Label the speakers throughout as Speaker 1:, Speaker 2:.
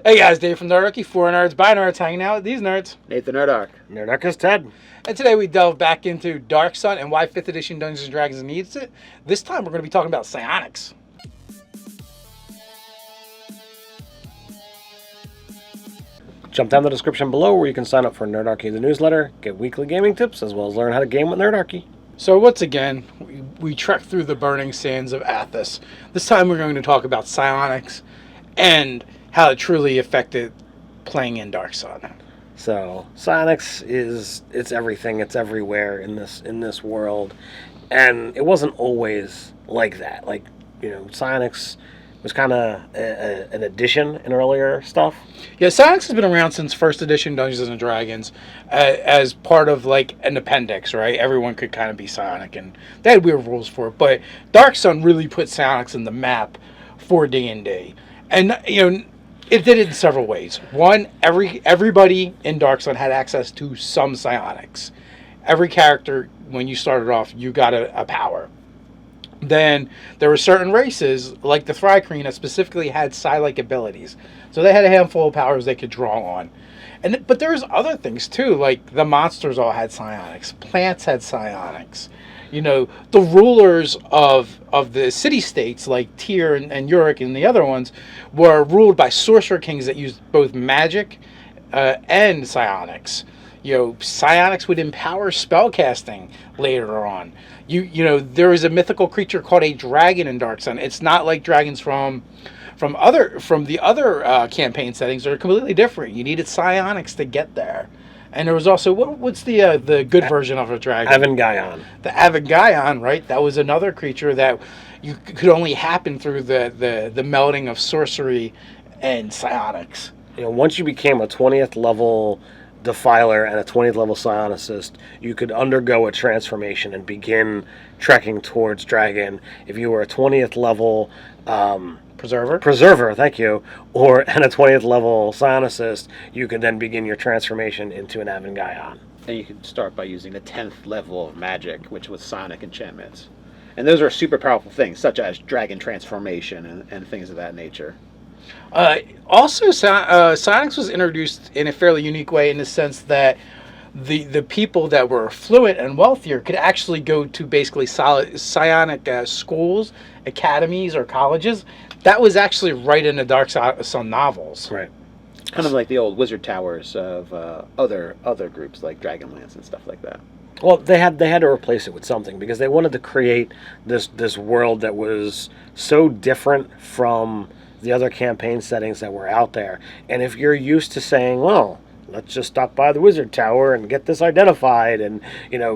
Speaker 1: Hey guys, Dave from Nerdarchy, for nerds, by nerds, hanging out with these nerds.
Speaker 2: Nathan Nerdark.
Speaker 3: Nerdarchy Ted.
Speaker 1: And today we delve back into Dark Sun and why 5th edition Dungeons & Dragons needs it. This time we're going to be talking about psionics.
Speaker 3: Jump down the description below where you can sign up for Nerdarchy the newsletter, get weekly gaming tips, as well as learn how to game with Nerdarchy.
Speaker 1: So once again, we trek through the burning sands of Athas. This time we're going to talk about psionics and how it truly affected playing in Dark Sun.
Speaker 3: So psionics it's everything, it's everywhere in this world, and it wasn't always like that. Like, psionics was kind of an addition in earlier stuff.
Speaker 1: Yeah, psionics has been around since 1st edition Dungeons & Dragons as part of like an appendix, right? Everyone could kind of be psionic, and they had weird rules for it. But Dark Sun really put psionics in the map for D&D, and it did it in several ways. One, everybody in Dark Sun had access to some psionics. Every character, when you started off, you got a power. Then there were certain races, like the thri-kreen, that specifically had psi-like abilities. So they had a handful of powers they could draw on. But there was other things too, like the monsters all had psionics. Plants had psionics. The rulers of the city-states, like Tyr and Uric and the other ones, were ruled by sorcerer kings that used both magic and psionics. Psionics would empower spellcasting later on. There is a mythical creature called a dragon in Dark Sun. It's not like dragons from the other campaign settings. They're completely different. You needed psionics to get there. And there was also, what's the good version of a dragon?
Speaker 3: Avangaion.
Speaker 1: The Avangaion, right? That was another creature that you could only happen through the melding of sorcery and psionics.
Speaker 3: Once you became a 20th level Defiler and a 20th level Psionicist, you could undergo a transformation and begin trekking towards Dragon. If you were a 20th level Preserver, thank you, and a 20th level Psionicist, you could then begin your transformation into an Avangaion.
Speaker 2: And you could start by using the 10th level of magic, which was psionic enchantments. And those are super powerful things, such as dragon transformation and things of that nature.
Speaker 1: Also, psionics was introduced in a fairly unique way in the sense that the people that were affluent and wealthier could actually go to basically psionic schools, academies, or colleges. That was actually right in the Dark Sun novels.
Speaker 3: Right.
Speaker 2: Kind of like the old wizard towers of other groups like Dragonlance and stuff like that.
Speaker 3: Well, they had to replace it with something because they wanted to create this world that was so different from the other campaign settings that were out there. And if you're used to saying, well, let's just stop by the wizard tower and get this identified and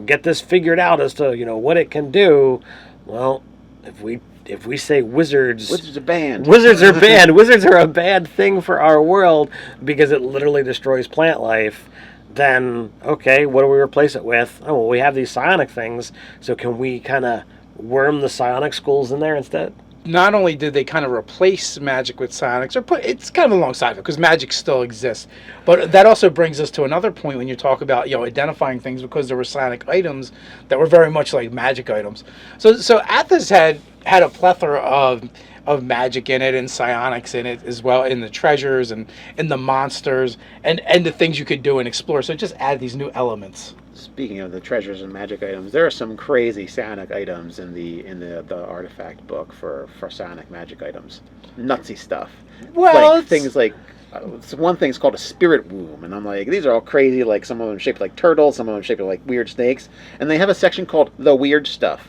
Speaker 3: get this figured out as to what it can do, well, if we say wizards
Speaker 2: are banned.
Speaker 3: Wizards are banned. Wizards are a bad thing for our world because it literally destroys plant life. Then, okay, what do we replace it with? Oh, well, we have these psionic things, so can we kind of worm the psionic schools in there instead?
Speaker 1: Not only did they kind of replace magic with psionics, it's kind of alongside it because magic still exists, but that also brings us to another point when you talk about identifying things, because there were psionic items that were very much like magic items. So Athas had a plethora of magic in it and psionics in it as well, in the treasures and in the monsters and the things you could do and explore. So it just added these new elements.
Speaker 2: Speaking of the treasures and magic items, there are some crazy psionic items in the artifact book for psionic magic items. Nutsy stuff.
Speaker 1: Well,
Speaker 2: like things like one thing's called a spirit womb, and I'm like, these are all crazy. Like some of them shaped like turtles, some of them shaped like weird snakes, and they have a section called the weird stuff.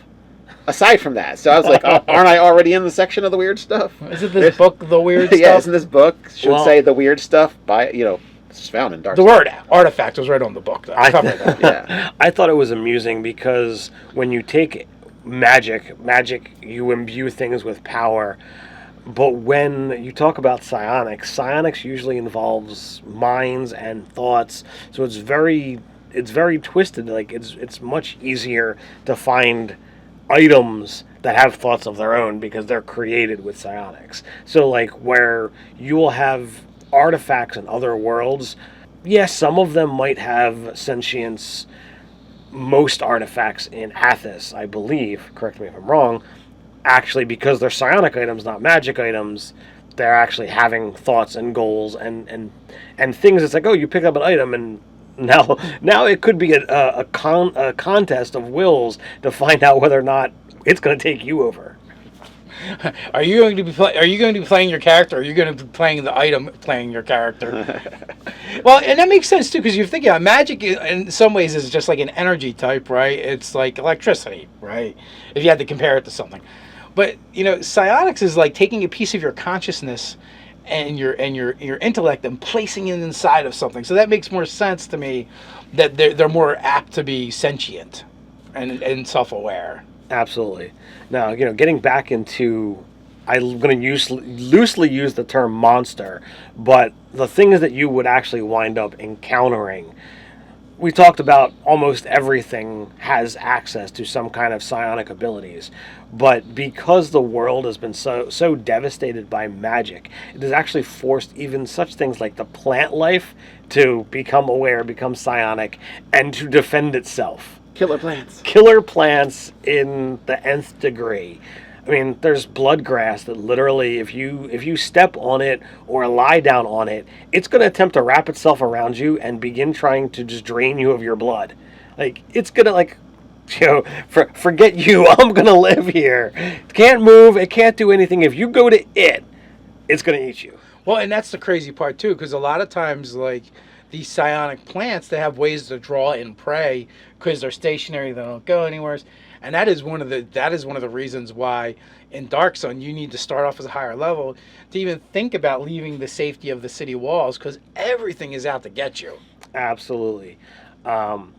Speaker 2: Aside from that, so I was like, aren't I already in the section of the weird stuff?
Speaker 1: Isn't this book the weird stuff?
Speaker 2: Yeah, isn't this book should say the weird stuff by It's found in Dark
Speaker 1: The word artifact was right on the book, though.
Speaker 3: I thought it was amusing because when you take magic, you imbue things with power. But when you talk about psionics usually involves minds and thoughts. So it's very twisted. Like it's much easier to find items that have thoughts of their own because they're created with psionics. So like where you will have artifacts in other worlds, yes, some of them might have sentience. Most artifacts in Athas, I believe, correct me if I'm wrong, actually, because they're psionic items, not magic items, they're actually having thoughts and goals and things. It's like, oh, you pick up an item and now it could be a contest of wills to find out whether or not it's going to take you over.
Speaker 1: Are you going to be playing your character, or are you going to be playing the item playing your character? Well, and that makes sense too, because you're thinking magic in some ways is just like an energy type, right? It's like electricity, right? If you had to compare it to something. But psionics is like taking a piece of your consciousness and your intellect and placing it inside of something. So that makes more sense to me, that they're more apt to be sentient and self-aware.
Speaker 3: Absolutely. Now, getting back into, I'm going to loosely use the term monster, but the things that you would actually wind up encountering. We talked about almost everything has access to some kind of psionic abilities, but because the world has been so devastated by magic, it has actually forced even such things like the plant life to become aware, become psionic, and to defend itself.
Speaker 2: Killer plants.
Speaker 3: Killer plants in the nth degree. I mean, there's blood grass that literally, if you step on it or lie down on it, it's going to attempt to wrap itself around you and begin trying to just drain you of your blood. Like, it's going to, forget you, I'm going to live here. It can't move, it can't do anything. If you go to it, it's going to eat you.
Speaker 1: Well, and that's the crazy part too, because a lot of times, like, these psionic plants, they have ways to draw in prey because they're stationary, they don't go anywhere. And that is one of the reasons why in Dark Sun you need to start off as a higher level to even think about leaving the safety of the city walls, because everything is out to get you.
Speaker 3: Absolutely. And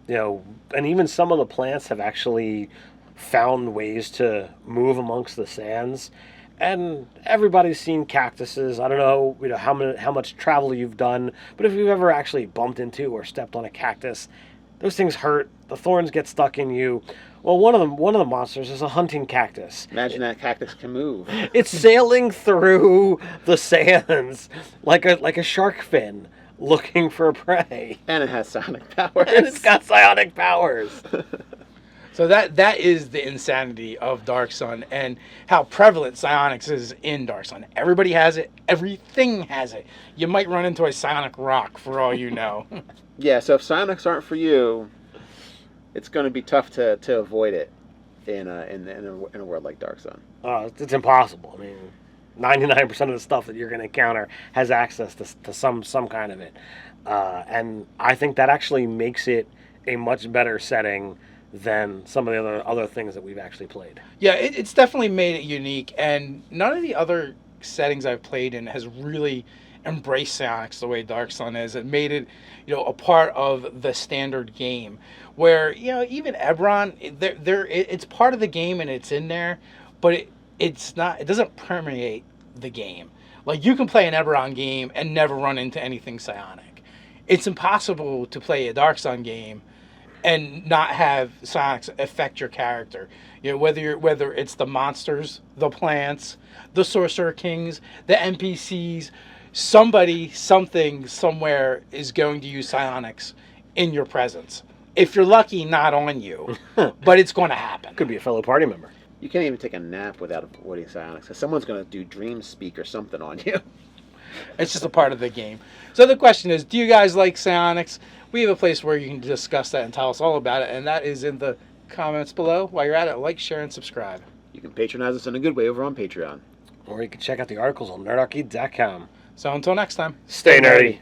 Speaker 3: even some of the plants have actually found ways to move amongst the sands. And everybody's seen cactuses. I don't know, how much travel you've done, but if you've ever actually bumped into or stepped on a cactus, those things hurt. The thorns get stuck in you. Well, one of the monsters is a hunting cactus.
Speaker 2: Imagine that cactus can move.
Speaker 3: It's sailing through the sands like a shark fin, looking for prey.
Speaker 2: And it has psionic powers.
Speaker 3: And it's got psionic powers.
Speaker 1: So that is the insanity of Dark Sun, and how prevalent psionics is in Dark Sun. Everybody has it. Everything has it. You might run into a psionic rock for all you know.
Speaker 2: Yeah, so if psionics aren't for you, it's going to be tough to avoid it in a world like Dark Sun.
Speaker 3: It's impossible. I mean, 99% of the stuff that you're going to encounter has access to some kind of it. And I think that actually makes it a much better setting than some of the other things that we've actually played.
Speaker 1: Yeah, it's definitely made it unique, and none of the other settings I've played in has really embraced psionics the way Dark Sun is. It made it, a part of the standard game, where even Ebron, it's part of the game and it's in there, but it doesn't permeate the game. Like, you can play an Ebron game and never run into anything psionic. It's impossible to play a Dark Sun game and not have psionics affect your character. Whether it's the monsters, the plants, the sorcerer kings, the NPCs, somebody, something, somewhere is going to use psionics in your presence. If you're lucky, not on you, but it's going to happen.
Speaker 3: Could be a fellow party member.
Speaker 2: You can't even take a nap without avoiding psionics, because someone's going to do dream speak or something on you.
Speaker 1: It's just a part of the game. So the question is, do you guys like psionics? We have a place where you can discuss that and tell us all about it, and that is in the comments below. While you're at it, like, share, and subscribe.
Speaker 2: You can patronize us in a good way over on Patreon.
Speaker 3: Or you can check out the articles on nerdarchy.com.
Speaker 1: So until next time,
Speaker 3: Stay nerdy.